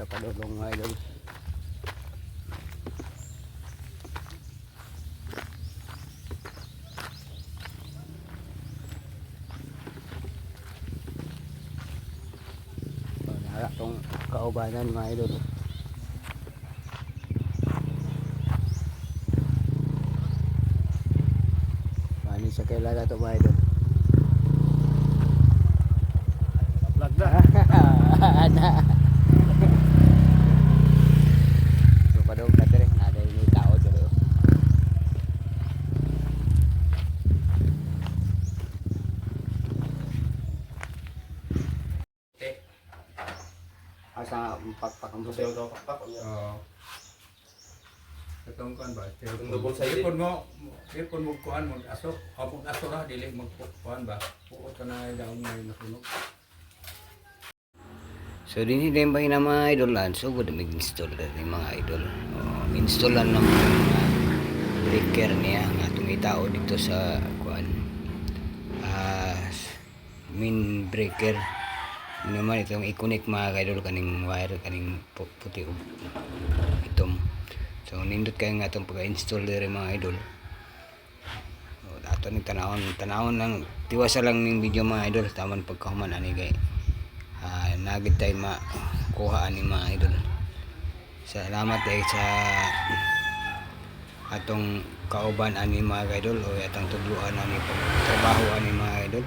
Ito padulong mga idol. Nara tong kaubanan mga idol. Paano sa kailan ito mga idol? Vlog na. Ana. So padung kadre ada ini tao dulu. Asa pakpak ang busa. Daw pakpak. Oo. Katong kuan ba? Katong double sided. Ipon mo kuan mo aso. Apong aso ra dili magkuan ba. Puot ka na daw may nasunog. So din ba na mga idolan, so good mag-install rin mga idol. Installan ng mga breaker niya nga itong itao dito sa kuan. Main breaker naman itong i-connect mga idol kaning wire kaning puti ug itom. So nindot kayo nga itong pag-install rin mga idol. Ato ni tanawon lang tiwasa lang ning video mga idol taman pagkahuman ani kay nagit tayo makuha ni mga idol. Salamat tayo sa atong kauban ani mga idol o atong tudluan ani pagtrabaho ani mga idol.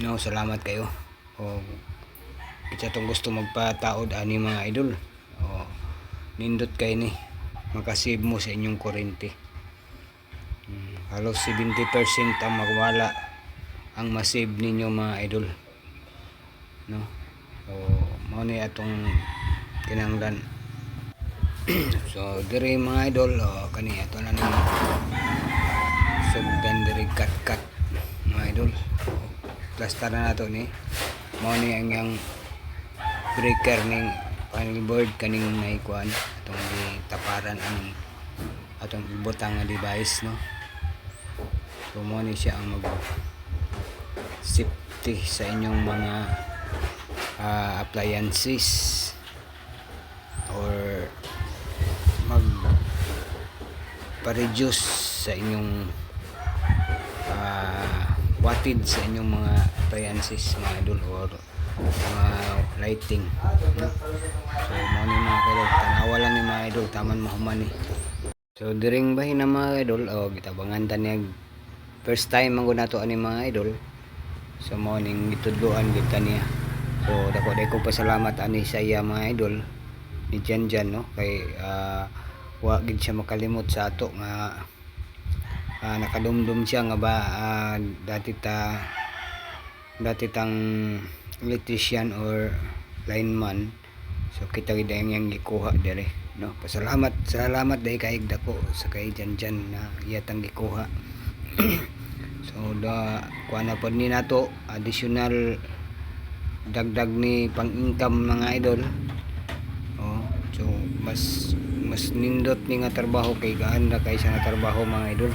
No, salamat kayo. O kita tong gusto magpataod ani mga idol. O nindot kay ni makasave mo sa inyong kuryente. Halos 70% ang magwala ang masave ninyo mga idol. No, so mao ni atong kinanglan. So diri mga idol kani ato na ni sugdan diri kat mga idol. Plaster na nato ni mao ni ang yang breaker ning panel board kaning naikuan atong taparan ang atong ibutang nga device no. So mao ni siya ang mag safety sa inyong mga appliances or mag pa-reduce sa inyong wattage sa inyong mga appliances mga idol or mga lighting no? So mo ni mga idol tanawa lang ni mga idol taman mahuman ni. So diring bahin na mga idol gitabangan ta niya first time man gud nato ani mga idol. So mo ning gitudloan gid kaniya. So dako pasalamat ani sa iya mga idol ni Jan no kay wa gid siya makalimot sa ato nga nakadumdum siya nga ba dati tang electrician or lineman. So kita gid yang gikuha dire no. Salamat dai kay dako sa kay Jan na iya tang gikuha. So kuha na pod ni nato additional dagdag ni pang-income mga idol. So mas nindot ni nga trabaho kay gaanda kaysa nga trabaho mga idol.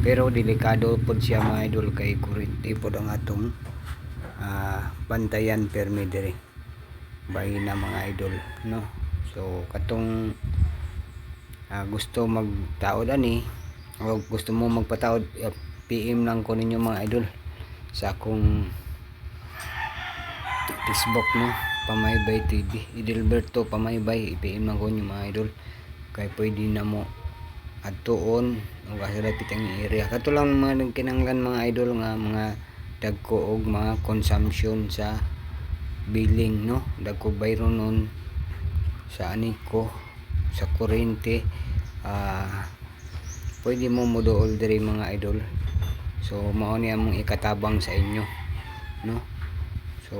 Pero delikado pod siya mga idol kay kurente pod ang atong bantayan permi diri. Bahin na mga idol no. So katong gusto magtaod ani o gusto mo magpataod PM lang ko ninyo mga idol sa akong Facebook no, Pamaybay TV, Idilberto Pamaybay, i-PM lang ko nyo mga idol kay pwede na mo adtuon o kasala pitang area kato lang mga kinanglan mga idol nga mga dagko og mga consumption sa billing no, dagko bayro nun sa aniko sa kuryente pwede mo moduol diri mga idol. So mao ni among ikatabang sa inyo no. So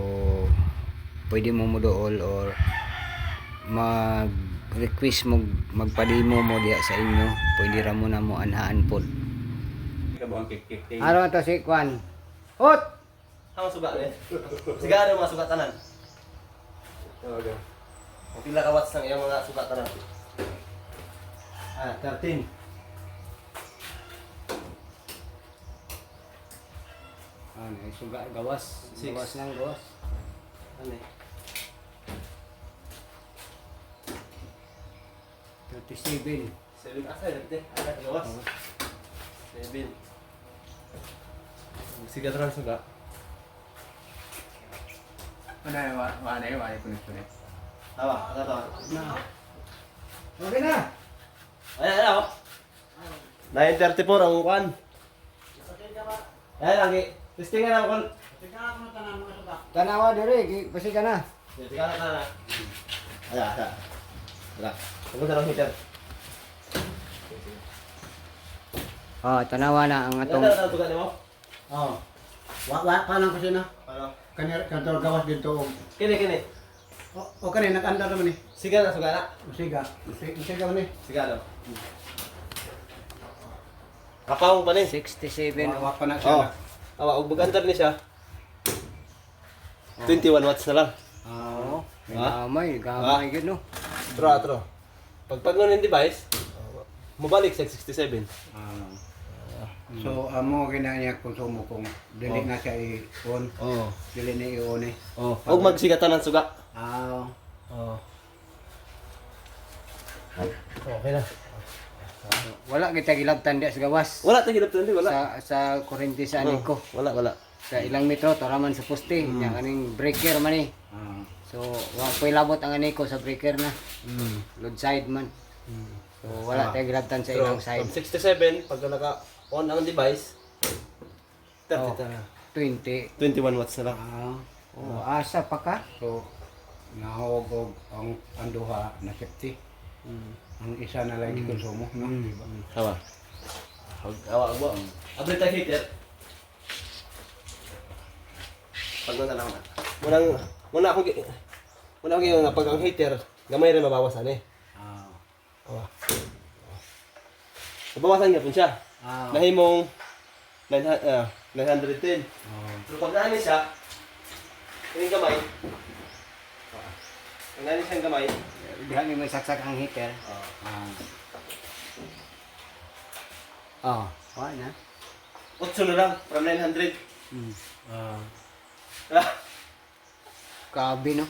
pwede mo moduol or mag-request mo magpademo mo diha sa inyo, pwede ra mo na mo anhaan pod. Araw to si Kwan. Hot. Hang suga ni. Sigara mga suga tanan. Okay. Ang pila ka watts ng iyang mga suga tanan. 13. Ano, suga gawas. Six. Gawas ng gawas. Ano eh? 57. 7 asa dati. Ana gawas. 7. Siga tanan suga. Ano yung wala connection eh. Tawa, ano tawa? Okay na. Ano? 9:34 ang kwan. Ayan lagi. Testingan ako kon. Tanawa dire, kasi ka na. Tingnan na. Ada. Ada. Ako sa lang heater. Oh, tanawa na ang atong Ano tugan mo? Oh. Wa pa lang kasi na. Ano? Kantor gawas dito. Kini. O kani nag-andar naman eh. Siga na suga na. Siga. Siga man eh. Siga no. Kapawong pa ni. 67. Wa pa na siya. Oh. Awa ug bugantar ni siya. 21 watts na lang. Oo. Ha? Gamay gid no. Atro. Pag pagnon yung device, mabalik sa 67. So amo gina niya konsumo kung dili na siya i-on. Oh. Dili na i-on eh. Oh. Ug magsigatan ng suga. Ah. Oh. Okay na. Wala kita gilabtan di sa gawas. Wala ta hilap tundi, wala. Sa kurente sa ani ko. Wala. Sa ilang metro taraman sa poste, nya kaning breaker man eh. Ah. So, wa koy labot ang ani ko sa breaker na. Load side man. So, wala tayo gilabtan sa ilang side. From 67 pag naka-on ang device, 30 na. 20. 21 watts na lang. Oh, asa pa ka? So nahog ang duha na safety. Ang isa na lang i-konsumo, no? Diba? Hawa. Hawa mo. Abri ta heater. Pag na lang. Muna ako nga pag ang heater, gamay rin mabawasan eh. Ah. Hawa. Mabawasan nga po siya. Ah. Nahimong 910. Pero pag nahanin siya, yung gamay, pag nahanin siyang gamay, Diha ni may saksak ang heater. Oh, wa na. 8 na lang, from 900. Ah. Kabi no.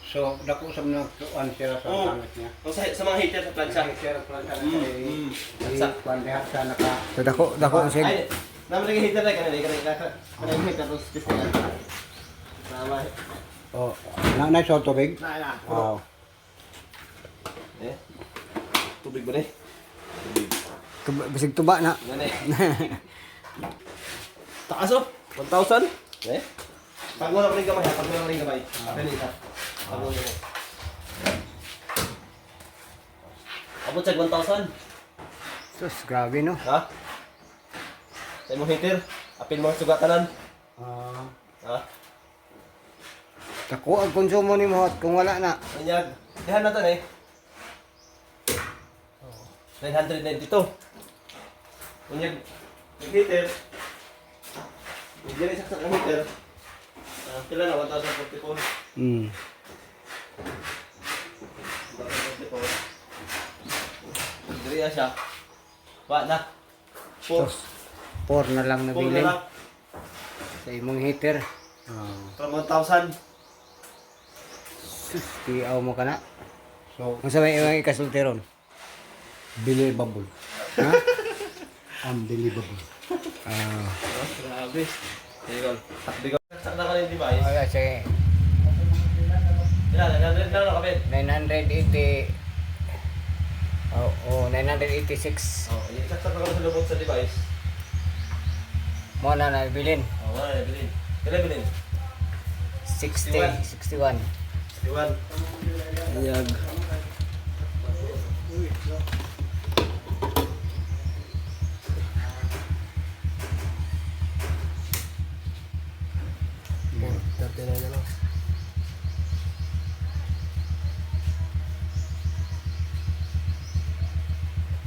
So dako sa mga tuan sila sa Oo. pangit niya. Kung sa mga heater sa plancha. Sira plan ka na Sa, pandehat sa naka So dako ang sig. ay, naman lagi heater na kanina heater tapos testingan. Tama. Oh, na sa tubig. Oh. Eh. Tubig ba ni? Bisig tuba na. Gani. Taas oh, 1,000. Eh? Pag mo na rin gamay, pag mo na rin gamay. Ano isa? Pag mo na. Abot sa 1,000. Sus, grabe no. Ha? Sa imong heater, apil mo ang sugatanan. Ah. Ha? Dako ang konsumo ni mo kung wala na. Kanyag, dihan na to eh. 992. Kanyag, heater. Hindi rin saksak ng heater. Kailan na? 1,044. 1,044. Diri na siya. Wa na. 4. Sus, 4 na lang 4 na nabilin lang. sa imong heater. From 1,000. Sus, tiyaw mo ka na. So Kung sa may imong ikasultiron. believable. Ha? Unbelievable. Grabe. Bigol. Bigol. Saksak na ka ng device. Wala, sige. Ilan? 900 na lang kapit. 980. Oh, 986. Oh, saksak na ka sa lubog sa device. Mo na nabilin. Oh, wala na bilhin. Kailan bilhin? 60, 61. 61. Ayag.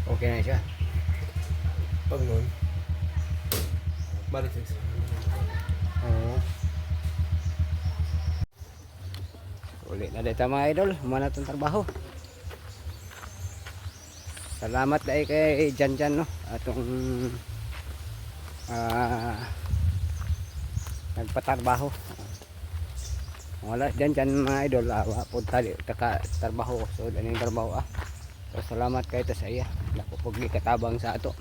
Okay na siya. Pag nun. Balik 6. Oo. Ulit na dito mga idol. Humana itong trabaho. Salamat dahil kay Jan no. Atong nagpatrabaho. Wala Jan mga idol. Punta di taka trabaho. So, ano yung trabaho So salamat kay ta sa iya. Dako pug katabang sa ato.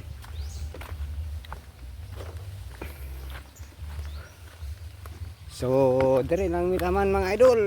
So, dire lang mi taman mga idol.